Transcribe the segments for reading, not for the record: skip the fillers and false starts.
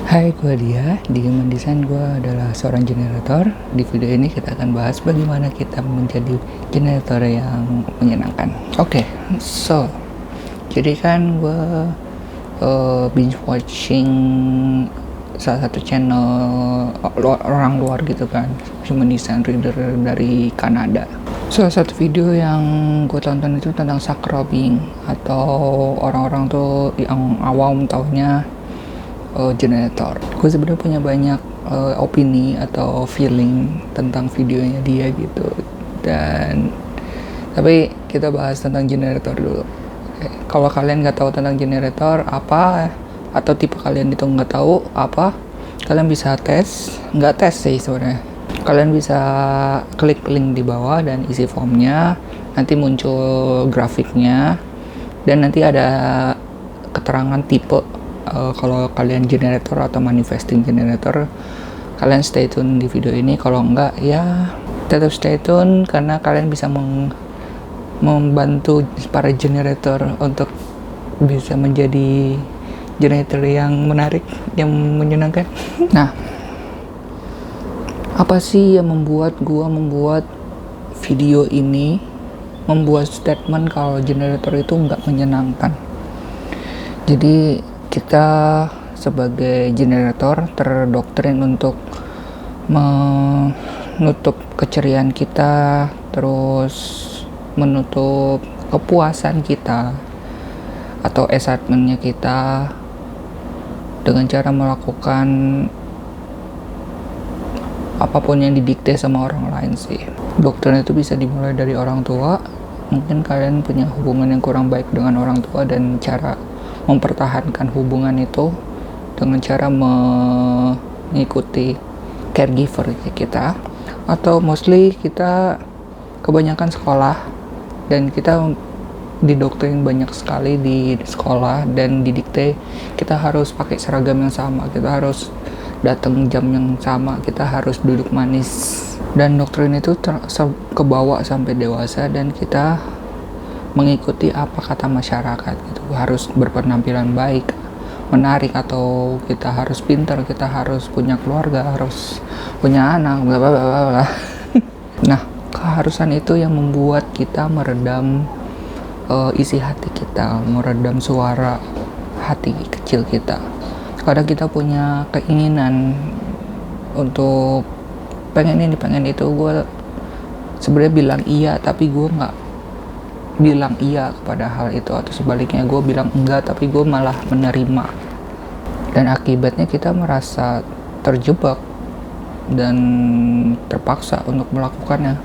Hai, gue Dia. Di Human Design gue adalah seorang generator. Di video ini kita akan bahas bagaimana kita menjadi generator yang menyenangkan. Jadi kan gue binge watching salah satu channel orang luar gitu kan, Human Design Reader dari Kanada. Salah satu video yang gue tonton itu tentang sacrobing, atau orang-orang tuh yang awam taunya generator. Gue sebenarnya punya banyak opini atau feeling tentang videonya dia gitu. Tapi kita bahas tentang generator dulu. Kalau kalian nggak tahu tentang generator apa, atau tipe kalian itu nggak tahu apa, kalian bisa nggak tes sih sebenarnya. Kalian bisa klik link di bawah dan isi formnya, nanti muncul grafiknya, dan nanti ada keterangan tipe. Kalau kalian generator atau manifesting generator, kalian stay tune di video ini. Kalau enggak, ya tetap stay tune, karena kalian bisa membantu para generator untuk bisa menjadi generator yang menarik, yang menyenangkan. Nah, apa sih yang membuat gua membuat video ini, membuat statement kalau generator itu nggak menyenangkan? Jadi kita sebagai generator terdoktrin untuk menutup keceriaan kita, terus menutup kepuasan kita atau excitement-nya kita dengan cara melakukan apapun yang didikte sama orang lain sih. Doktrin itu bisa dimulai dari orang tua. Mungkin kalian punya hubungan yang kurang baik dengan orang tua, dan cara mempertahankan hubungan itu dengan cara mengikuti caregiver kita, atau mostly kita kebanyakan sekolah, dan kita didoktrin banyak sekali di sekolah dan didikte kita harus pakai seragam yang sama, kita harus datang jam yang sama, kita harus duduk manis, dan doktrin itu kebawa sampai dewasa, dan kita mengikuti apa kata masyarakat gitu. Harus berpenampilan baik, menarik, atau kita harus pintar, kita harus punya keluarga, harus punya anak, bla bla bla bla. Nah, keharusan itu yang membuat kita meredam isi hati kita, meredam suara hati kecil kita. Kadang kita punya keinginan untuk pengen ini, pengen itu. Gue sebenarnya bilang iya, tapi gue nggak bilang iya kepada hal itu, atau sebaliknya gue bilang enggak tapi gue malah menerima, dan akibatnya kita merasa terjebak dan terpaksa untuk melakukannya.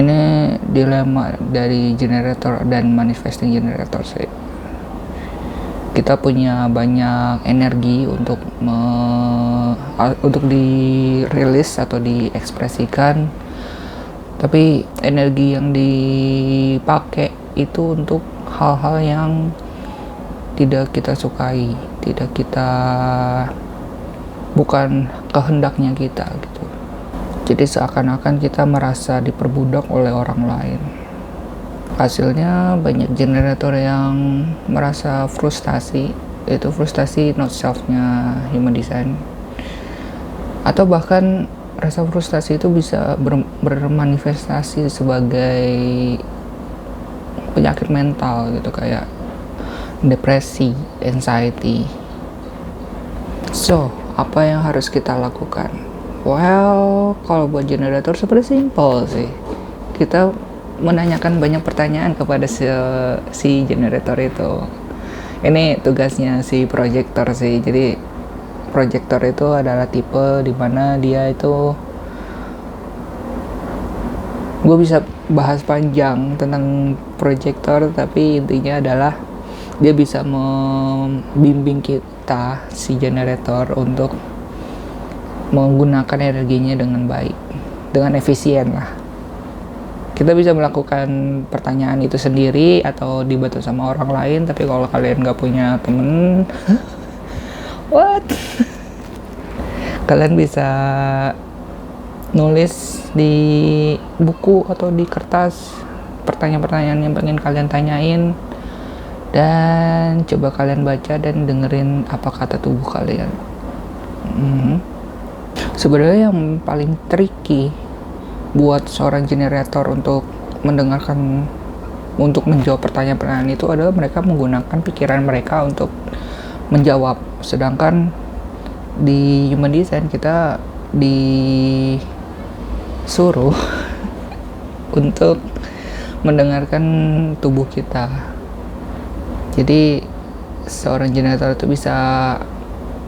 Ini dilema dari generator dan manifesting generator sih. Kita punya banyak energi untuk dirilis atau diekspresikan, tapi energi yang dipakai itu untuk hal-hal yang tidak kita sukai, bukan kehendaknya kita gitu. Jadi seakan-akan kita merasa diperbudak oleh orang lain. Hasilnya banyak generator yang merasa frustasi, itu frustasi not self-nya Human Design, atau bahkan rasa frustasi itu bisa bermanifestasi sebagai penyakit mental gitu, kayak depresi, anxiety. So, apa yang harus kita lakukan? Well, kalau buat generator sebenarnya simple sih. Kita menanyakan banyak pertanyaan kepada si generator itu. Ini tugasnya si projector sih. Jadi projector itu adalah tipe dimana dia itu, gue bisa bahas panjang tentang projector, tapi intinya adalah dia bisa membimbing kita, si generator, untuk menggunakan energinya dengan baik, dengan efisien lah. Kita bisa melakukan pertanyaan itu sendiri atau dibantu sama orang lain, tapi kalau kalian gak punya temen what? Kalian bisa nulis di buku atau di kertas pertanyaan-pertanyaan yang pengen kalian tanyain, Dan coba kalian baca dan dengerin apa kata tubuh kalian. Sebenarnya yang paling tricky buat seorang generator untuk menjawab pertanyaan-pertanyaan itu adalah mereka menggunakan pikiran mereka untuk menjawab. Sedangkan di human design kita disuruh untuk mendengarkan tubuh kita. Jadi seorang generator itu bisa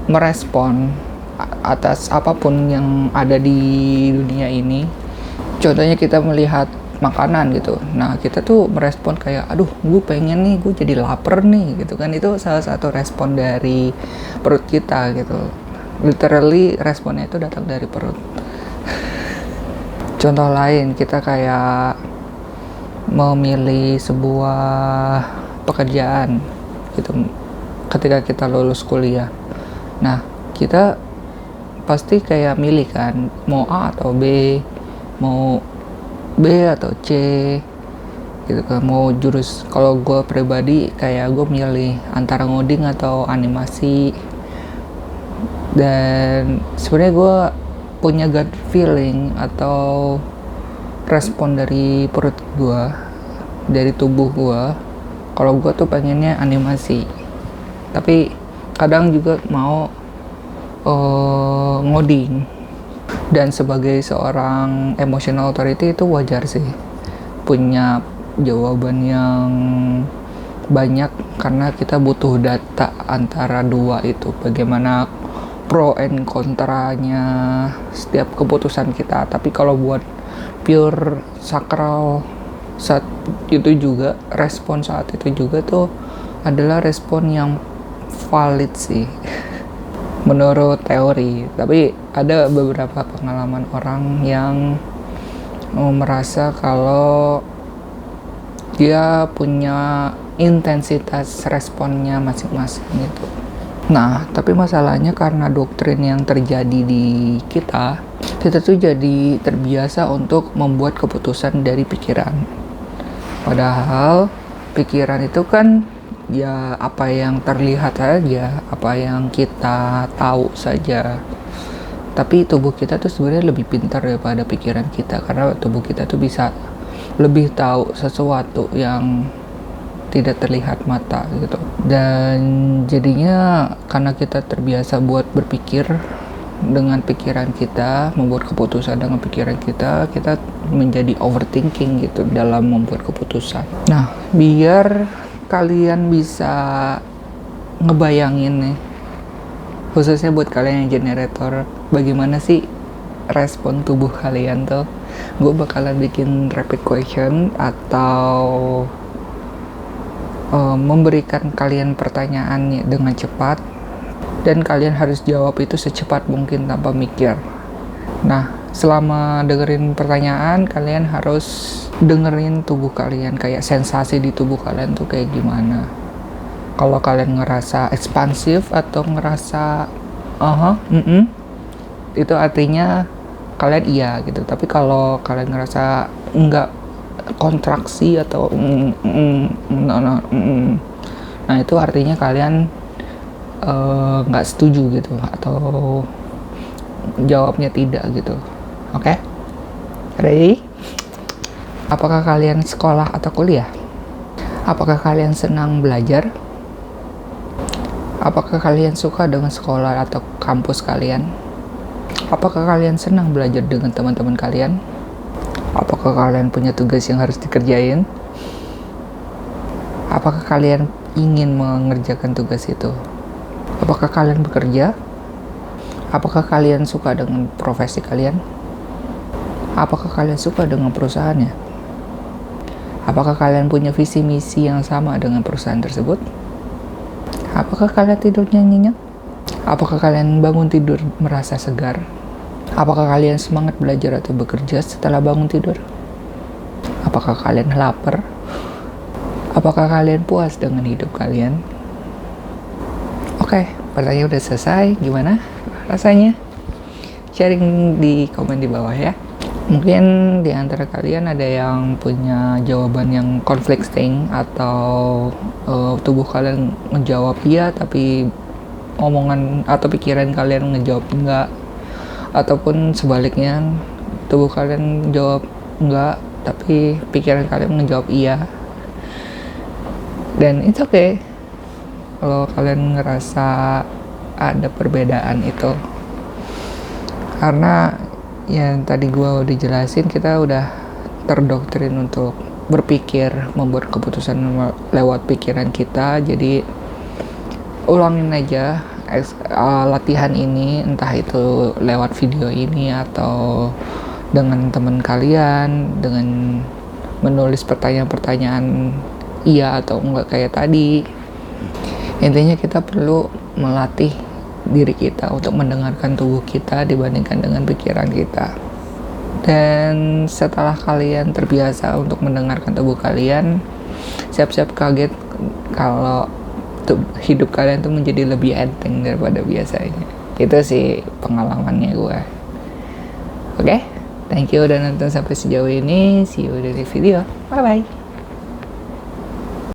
merespon atas apapun yang ada di dunia ini. Contohnya kita melihat makanan gitu, nah kita tuh merespon kayak aduh gue pengen nih, gue jadi lapar nih gitu kan. Itu salah satu respon dari perut kita gitu, literally responnya itu datang dari perut. Contoh lain, kita kayak memilih sebuah pekerjaan gitu ketika kita lulus kuliah. Nah kita pasti kayak milih kan, mau A atau B, mau B atau C gitu kan, mau jurus. Kalau gue pribadi kayak gue milih antara ngoding atau animasi. Dan sebenarnya gue punya gut feeling atau respon dari perut gue, dari tubuh gue, kalau gue tuh pengennya animasi, tapi kadang juga mau ngoding. Dan sebagai seorang emotional authority itu wajar sih punya jawaban yang banyak, karena kita butuh data antara dua itu, bagaimana pro and kontranya setiap keputusan kita. Tapi kalau buat pure sakral saat itu juga, respon saat itu juga tuh adalah respon yang valid sih menurut teori. Tapi ada beberapa pengalaman orang yang merasa kalau dia punya intensitas responnya masing-masing gitu. Nah, tapi masalahnya karena doktrin yang terjadi di kita tuh jadi terbiasa untuk membuat keputusan dari pikiran. Padahal pikiran itu kan ya apa yang terlihat saja, apa yang kita tahu saja. Tapi tubuh kita tuh sebenarnya lebih pintar daripada pikiran kita, karena tubuh kita tuh bisa lebih tahu sesuatu yang tidak terlihat mata gitu. Dan jadinya karena kita terbiasa buat berpikir dengan pikiran kita, membuat keputusan dengan pikiran kita menjadi overthinking gitu dalam membuat keputusan. Nah, biar kalian bisa ngebayangin nih, khususnya buat kalian yang generator, bagaimana sih respon tubuh kalian tuh. Gue bakalan bikin rapid question atau memberikan kalian pertanyaan dengan cepat, dan kalian harus jawab itu secepat mungkin tanpa mikir. Nah, selama dengerin pertanyaan, kalian harus dengerin tubuh kalian, kayak sensasi di tubuh kalian tuh kayak gimana. Kalau kalian ngerasa ekspansif atau ngerasa itu artinya kalian iya gitu. Tapi kalau kalian ngerasa enggak, kontraksi atau nah itu artinya kalian nggak setuju gitu, atau jawabnya tidak gitu. Oke? Ready? Apakah kalian sekolah atau kuliah? Apakah kalian senang belajar? Apakah kalian suka dengan sekolah atau kampus kalian? Apakah kalian senang belajar dengan teman-teman kalian? Apakah kalian punya tugas yang harus dikerjain? Apakah kalian ingin mengerjakan tugas itu? Apakah kalian bekerja? Apakah kalian suka dengan profesi kalian? Apakah kalian suka dengan perusahaannya? Apakah kalian punya visi misi yang sama dengan perusahaan tersebut? Apakah kalian tidurnya nyenyak? Apakah kalian bangun tidur merasa segar? Apakah kalian semangat belajar atau bekerja setelah bangun tidur? Apakah kalian lapar? Apakah kalian puas dengan hidup kalian? Oke, pertanyaan udah selesai. Gimana rasanya? Sharing di komen di bawah ya. Mungkin di antara kalian ada yang punya jawaban yang conflicting, atau tubuh kalian ngejawab iya tapi omongan atau pikiran kalian ngejawab enggak, ataupun sebaliknya tubuh kalian jawab enggak tapi pikiran kalian ngejawab iya. Dan it's okay kalau kalian ngerasa ada perbedaan itu, karena yang tadi gue udah jelasin, kita udah terdoktrin untuk berpikir, membuat keputusan lewat pikiran kita. Jadi ulangin aja latihan ini, entah itu lewat video ini atau dengan teman kalian, dengan menulis pertanyaan-pertanyaan iya atau enggak kayak tadi. Intinya kita perlu melatih diri kita untuk mendengarkan tubuh kita dibandingkan dengan pikiran kita. Dan setelah kalian terbiasa untuk mendengarkan tubuh kalian, siap-siap kaget kalau hidup kalian tuh menjadi lebih enteng daripada biasanya. Itu sih pengalamannya gue. Oke, thank you udah nonton sampai sejauh ini. See you di video. Bye bye.